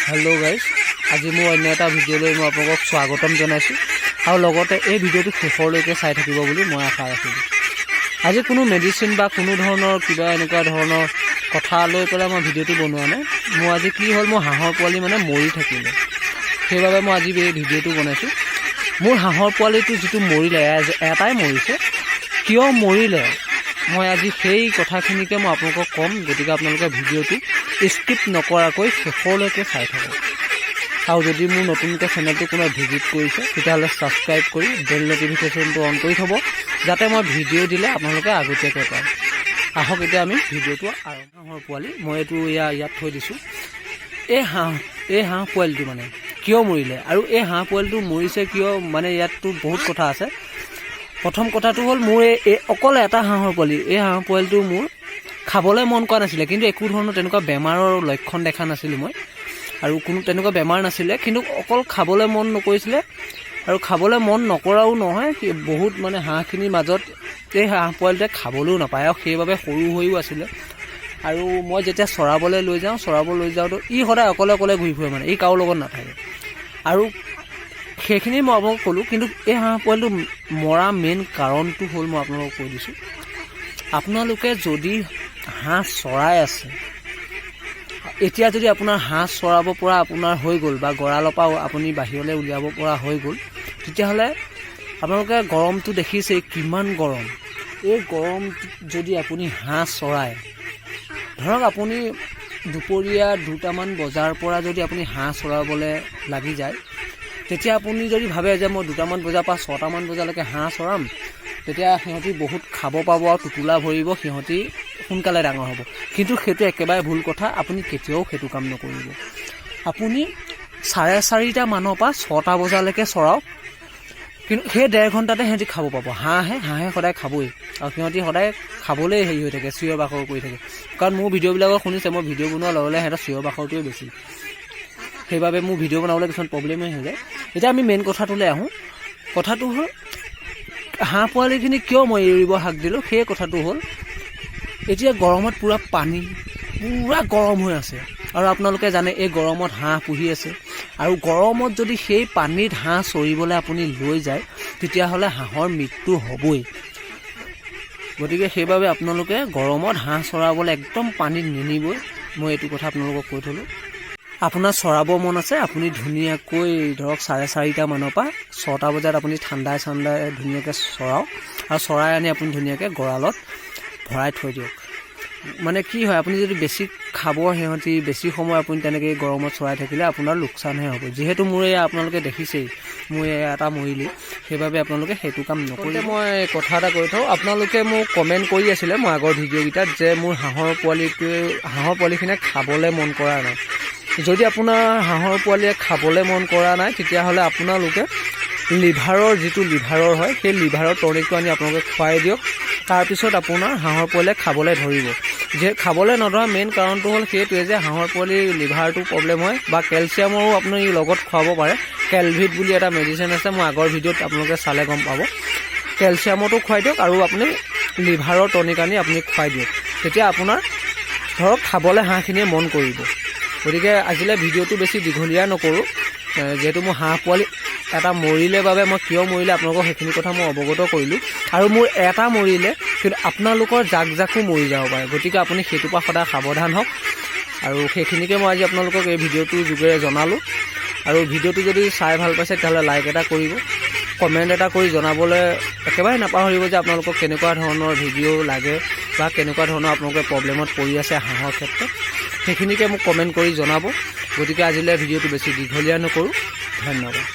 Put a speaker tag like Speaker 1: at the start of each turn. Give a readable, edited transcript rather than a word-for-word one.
Speaker 1: Hello guys आज मैं अन्य এটা ভিডিঅ'লৈ মই আপোনাক স্বাগতম জনাইছো আৰু লগতে এই ভিডিঅ'টো শেষলৈকে চাই থাকিব বুলি মই আশা ৰাখিছো। আজি কোনো মেডিচিন বা কোনো ধৰণৰ কিবা এনেকুৱা ধৰণৰ কথা লৈ পেলাই মই ভিডিঅ'টো বনোৱা নাই। মই আজি কি হ'ল মই হাঁহৰ পোৱালি মানে মৰি থাকিলে, সেইবাবে মই আজি এই ভিডিঅ'টো বনাইছো। মোৰ হাঁহৰ পোৱালিটো যিটো মৰিলে এটাই মৰিছে, কিয় মৰিলে মই আজি সেই কথাখিনিকে মই আপোনালোকক ক'ম। গতিকে আপোনালোকে ভিডিঅ'টো স্কিপ নকৰাকৈ শেষলৈকে চাই থাকক। আৰু যদি মোৰ নতুনকৈ চেনেলটো কোনোবাই ভিজিট কৰিছে তেতিয়াহ'লে ছাবস্ক্ৰাইব কৰি বেল নটিফিকেশ্যনটো অন কৰি থ'ব, যাতে মই ভিডিঅ' দিলে আপোনালোকে আগতীয়াকৈ পায়। আহক এতিয়া আমি ভিডিঅ'টো হাঁহৰ পোৱালি মই এইটো ইয়াত থৈ দিছোঁ। এই হাঁহ পোৱালিটো মানে কিয় মৰিলে আৰু এই হাঁহ পোৱালিটো মৰিছে কিয়, মানে ইয়াততো বহুত কথা আছে। প্ৰথম কথাটো হ'ল মোৰ এই অকল এটা হাঁহৰ পোৱালি, এই হাঁহ পোৱালিটো মোৰ খাবলৈ মন কৰা নাছিলে, কিন্তু একো ধৰণৰ তেনেকুৱা বেমাৰৰ লক্ষণ দেখা নাছিলোঁ মই, আৰু কোনো তেনেকুৱা বেমাৰ নাছিলে, কিন্তু অকল খাবলৈ মন নকৰিছিলে। আৰু খাবলৈ মন নকৰাও নহয়, বহুত মানে হাঁহখিনিৰ মাজত এই হাঁহ পোৱালিটোৱে খাবলৈও নাপায়, আৰু সেইবাবে সৰু হৈও আছিলে। আৰু মই যেতিয়া চৰাব লৈ যাওঁতো ই সদায় অকলে ঘূৰি ফুৰে, মানে ই কাৰো লগত নাথাকে। আৰু সেইখিনি মই আপোনালোকক ক'লোঁ, কিন্তু এই হাঁহ পোৱালিটো মৰা মেইন কাৰণটো হ'ল মই আপোনালোকক কৈ দিছোঁ। আপোনালোকে যদি হাঁহ চৰাই আছে, এতিয়া যদি আপোনাৰ হাঁহ চৰাব পৰা আপোনাৰ হৈ গ'ল, বা গঁৰালৰ পৰা আপুনি বাহিৰলৈ উলিয়াব পৰা হৈ গ'ল, তেতিয়াহ'লে আপোনালোকে গৰমটো দেখিছেই কিমান গৰম। এই গৰম যদি আপুনি হাঁহ চৰায়, ধৰক আপুনি দুপৰীয়া 2টামান বজাৰ পৰা যদি আপুনি হাঁহ চৰাবলৈ লাগি যায়, তেতিয়া আপুনি যদি ভাবে যে মই 2টামান বজাৰ পৰা 6টামান বজালৈকে হাঁহ চৰাম, তেতিয়া সিহঁতি বহুত খাব পাব আৰু টোপোলা ভৰিব, সিহঁতি সোনকালে ডাঙৰ হ'ব। কিন্তু সেইটো একেবাৰে ভুল কথা, আপুনি কেতিয়াও সেইটো কাম নকৰিব। আপুনি 4:30 মানৰ পৰা 6টা বজালৈকে চৰাওক, কিন্তু সেই 1.5 ঘণ্টাতে সিহঁতি খাব পাব। হাঁহে সদায় খাবই, আৰু সিহঁতি সদায় খাবলৈ হেৰি হৈ থাকে, চিঞৰ বাখৰ কৰি থাকে। কাৰণ মোৰ ভিডিঅ'বিলাকৰ শুনিছে, মই ভিডিঅ' বনোৱাৰ লগে সিহঁতৰ চিঞৰ বাখৰটোৱে বেছি, সেইবাবে মোৰ ভিডিঅ' বনাবলৈ কিছুমান প্ৰব্লেমেই হৈ যায়। এতিয়া আমি মেইন কথাটোলৈ আহোঁ। কথাটো হ'ল হাঁহ পোৱালিখিনি কিয় মই এৰিব হাক দিলোঁ, সেই কথাটো হ'ল এতিয়া গৰমত পূৰা গৰম হৈ আছে, আৰু আপোনালোকে জানে এই গৰমত হাঁহ পুহি আছে, আৰু গৰমত যদি সেই পানীত হাঁহ চৰিবলৈ আপুনি লৈ যায়, তেতিয়াহ'লে হাঁহৰ মৃত্যু হ'বই। গতিকে সেইবাবে আপোনালোকে গৰমত হাঁহ চৰাবলৈ একদম পানীত নিনিবই। মই এইটো কথা আপোনালোকক কৈ থ'লোঁ। আপোনাৰ চৰাব মন আছে, আপুনি ধুনীয়াকৈ ধৰক 4:30 মানৰ পৰা 6টা বজাত আপুনি ঠাণ্ডাই ধুনীয়াকৈ চৰাওক, আৰু চৰাই আনি আপুনি ধুনীয়াকৈ গঁৰালত ভৰাই থৈ দিয়ক। মানে কি হয়, আপুনি যদি বেছি খাব, সিহঁতি বেছি সময় আপুনি তেনেকৈ গৰমত চৰাই থাকিলে আপোনাৰ লোকচানহে হ'ব। যিহেতু মোৰ আপোনালোকে দেখিছেই, মোৰ এটা মৰিলি, সেইবাবে আপোনালোকে সেইটো কাম নকৰিলে। মই কথা এটা কৈ থওঁ, আপোনালোকে মোক কমেণ্ট কৰি আছিলে মই আগৰ ভিডিঅ'কেইটাত যে মোৰ হাঁহৰ পোৱালিখিনিয়ে খাবলৈ মন কৰা নাই। যদি আপোনাৰ হাঁহৰ পোৱালিয়ে খাবলৈ মন কৰা নাই, তেতিয়াহ'লে আপোনালোকে যিটো লিভাৰৰ হয়, সেই লিভাৰৰ টনিকটো আনি আপোনালোকে খুৱাই দিয়ক। তাৰপিছত আপোনাৰ হাঁহৰ পোৱালিয়ে খাবলৈ ধৰিব। যে খাবলৈ নধৰা মেইন কাৰণটো হ'ল সেইটোৱে যে হাঁহৰ পোৱালিৰ লিভাৰটো প্ৰব্লেম হয়, বা কেলছিয়ামৰো আপুনি লগত খুৱাব পাৰে। কেলভিট বুলি এটা মেডিচিন আছে, মই আগৰ ভিডিঅ'ত আপোনালোকে চালে গম পাব। কেলছিয়ামতো খুৱাই দিয়ক, আৰু আপুনি লিভাৰৰ টনিক আনি আপুনি খুৱাই দিয়ক, তেতিয়া আপোনাৰ ধৰক খাবলৈ হাঁহখিনিয়ে মন কৰিব। গতিকে আজিলৈ ভিডিঅ'টো বেছি দীঘলীয়া নকৰোঁ, যিহেতু মোৰ হাঁহ পোৱালি এটা মৰিলে বাবে মই কিয় মৰিলে আপোনালোকক সেইখিনি কথা মই অৱগত কৰিলোঁ। আৰু মোৰ এটা মৰিলে, কিন্তু আপোনালোকৰ জাকো মৰি যাব পাৰে। গতিকে আপুনি সেইটোৰ পৰা সদায় সাৱধান হওক, আৰু সেইখিনিকে মই আজি আপোনালোকক এই ভিডিঅ'টোৰ যোগেৰে জনালোঁ। আৰু ভিডিঅ'টো যদি চাই ভাল পাইছে তেতিয়াহ'লে লাইক এটা কৰিব, কমেণ্ট এটা কৰি জনাবলৈ একেবাৰে নাপাহৰিব যে আপোনালোকক কেনেকুৱা ধৰণৰ ভিডিঅ' লাগে, বা কেনেকুৱা ধৰণৰ আপোনালোকে প্ৰব্লেমত পৰি আছে হাঁহৰ ক্ষেত্ৰত, সেইখিনিকে মোক কমেণ্ট কৰি জনাব। গতিকে আজিলৈ ভিডিঅ'টো বেছি দীঘলীয়া নকৰোঁ। ধন্যবাদ।